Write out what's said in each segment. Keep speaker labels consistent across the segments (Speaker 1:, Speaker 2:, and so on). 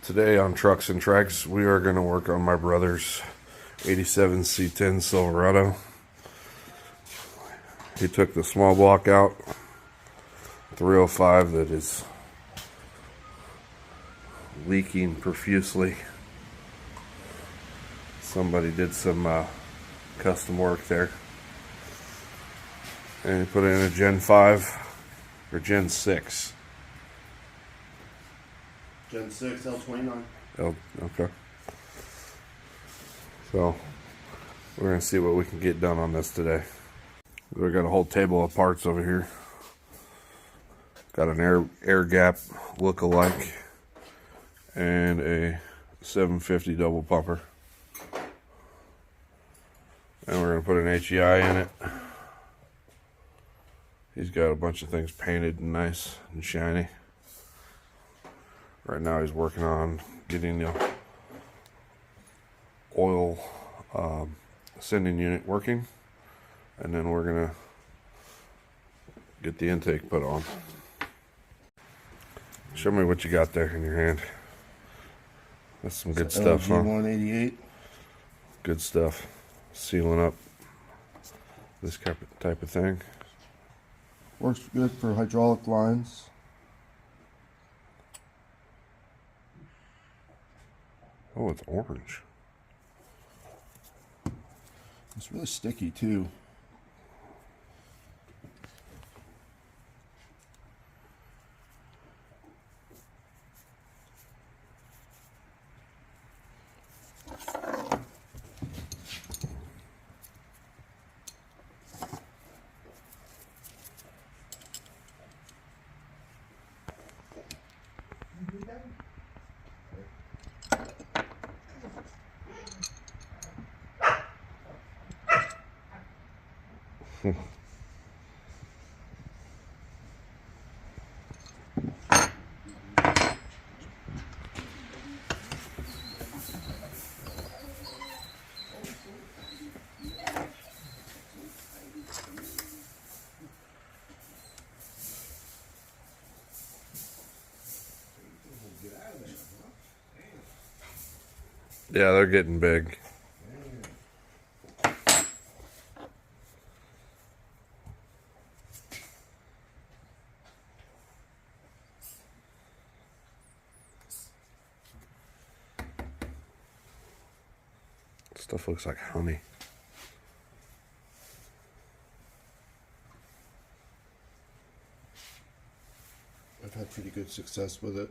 Speaker 1: Today on Trucks and Tracks, we are going to work on my brother's 87 C10 Silverado. He took the small block out, 305 that is leaking profusely. Somebody did some custom work there. And he put it in a Gen 5 or Gen 6.
Speaker 2: Gen 6 L29.
Speaker 1: Okay. So we're gonna see what we can get done on this today. We got a whole table of parts over here. Got an air gap look-alike and a 750 double pumper. And we're gonna put an HEI in it. He's got a bunch of things painted and nice and shiny. Right now he's working on getting the oil sending unit working, and then we're gonna get the intake put on. Show me what you got there in your hand. That's some good stuff, huh?
Speaker 2: G188.
Speaker 1: Good stuff. Sealing up this type of thing.
Speaker 2: Works good for hydraulic lines.
Speaker 1: Oh, it's orange.
Speaker 2: It's really sticky too.
Speaker 1: Yeah, they're getting big. Stuff looks like honey.
Speaker 2: I've had pretty good success with it.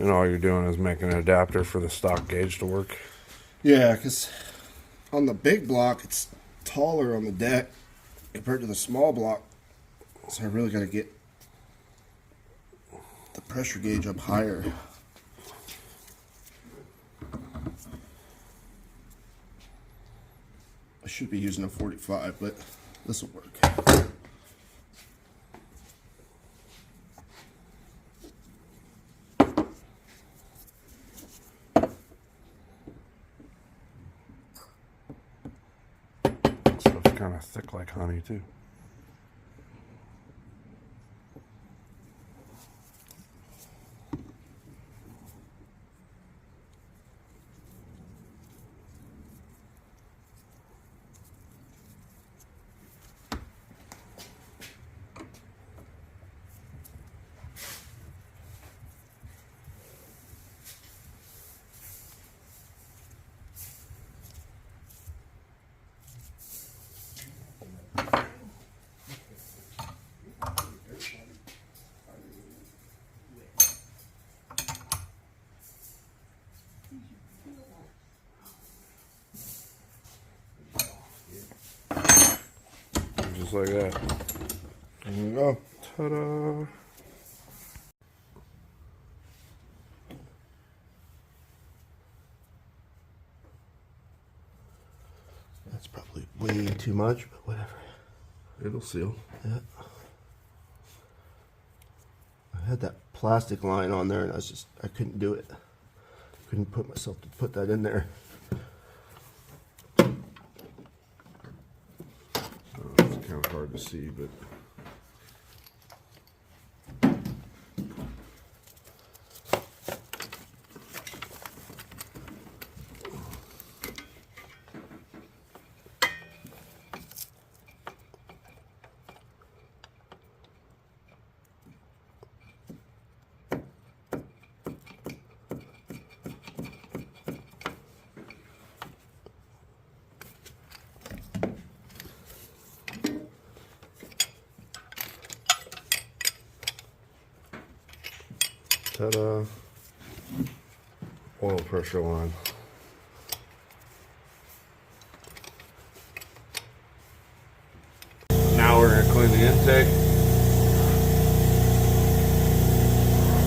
Speaker 1: And all you're doing is making an adapter for the stock gauge to work.
Speaker 2: Yeah, because on the big block, it's taller on the deck compared to the small block. So I really got to get the pressure gauge up higher. I should be using a 45, but this will work.
Speaker 1: Stuff's kind of thick like honey too. Just like that.
Speaker 2: There we go.
Speaker 1: Ta-da!
Speaker 2: That's way too much, but whatever.
Speaker 1: It'll seal.
Speaker 2: Yeah. I had that plastic line on there and I couldn't do it. Couldn't put myself to put that in there.
Speaker 1: It's kind of hard to see, but ta-da. Oil pressure line. Now we're gonna clean the intake.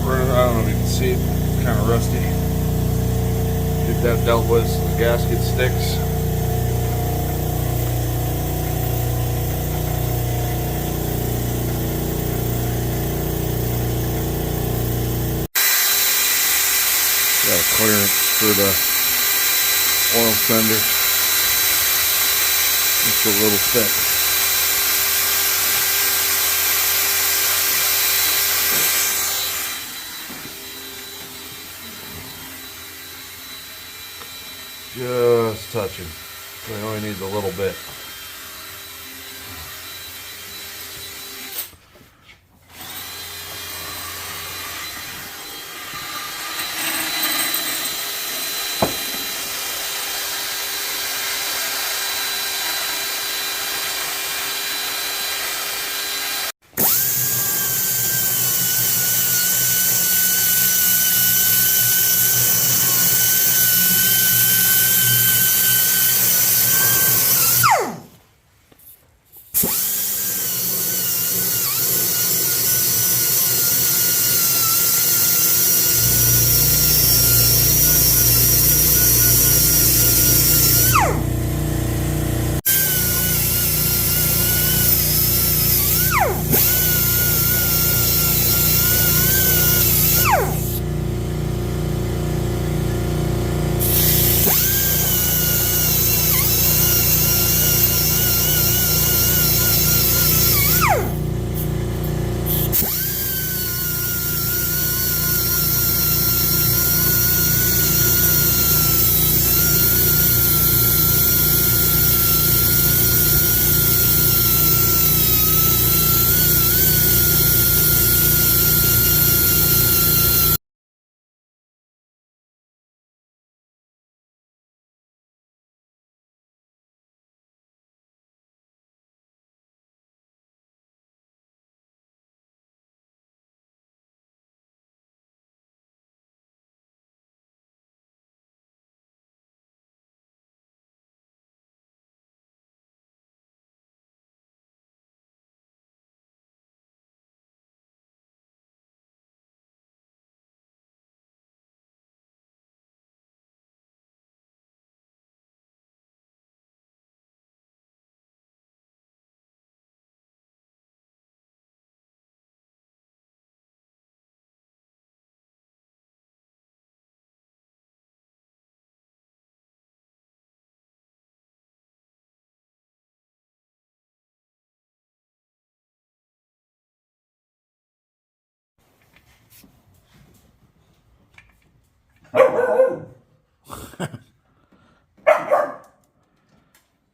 Speaker 1: I don't know if you can see it, it's kind of rusty. Get that dealt with so the gasket sticks. Got a clearance for the oil sender. It's a little thick. Just touching. So it only needs a little bit.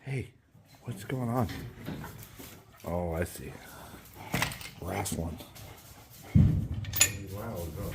Speaker 1: Hey, what's going on? Oh, I see. Wrestling. Wow, no.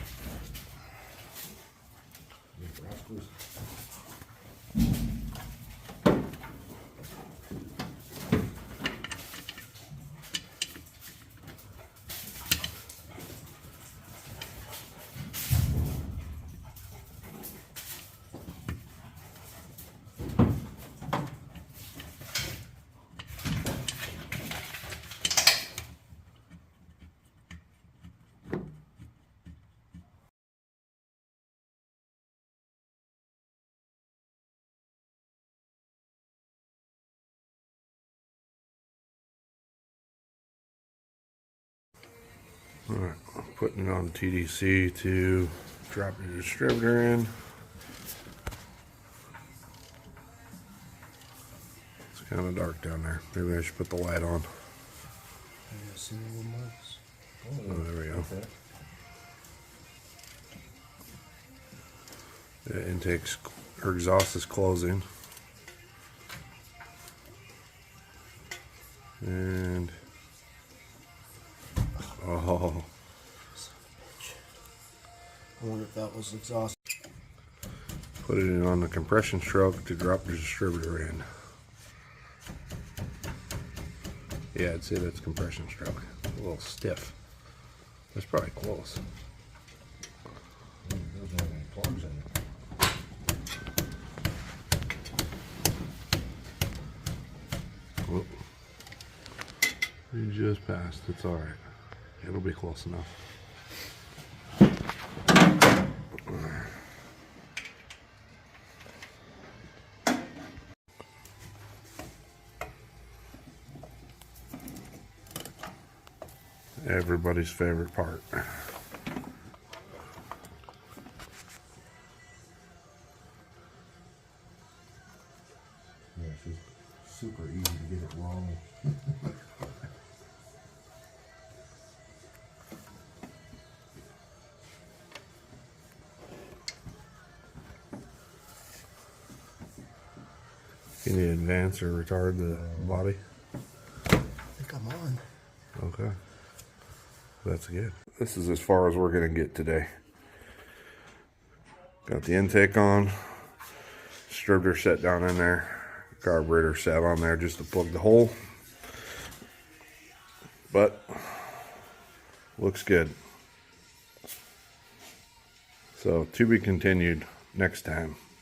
Speaker 1: Alright, putting it on TDC to drop your distributor in. It's kind of dark down there. Maybe I should put the light on. Oh, there we go.
Speaker 2: Okay.
Speaker 1: The intake's, or exhaust is closing. And oh,
Speaker 2: I wonder if that was exhaust.
Speaker 1: put it in on the compression stroke to drop the distributor in. Yeah, I'd say that's compression stroke. A little stiff. That's probably close.
Speaker 3: Doesn't have any plugs in it.
Speaker 1: Whoop. You just passed. It's all right. It'll be close enough. Everybody's favorite part.
Speaker 3: Yeah, it's just super easy to get it wrong.
Speaker 1: Can you advance or retard the body?
Speaker 2: I think I'm on.
Speaker 1: Okay. That's good. This is as far as we're going to get today. Got the intake on. Distributor set down in there. Carburetor set on there just to plug the hole. But looks good. So to be continued next time.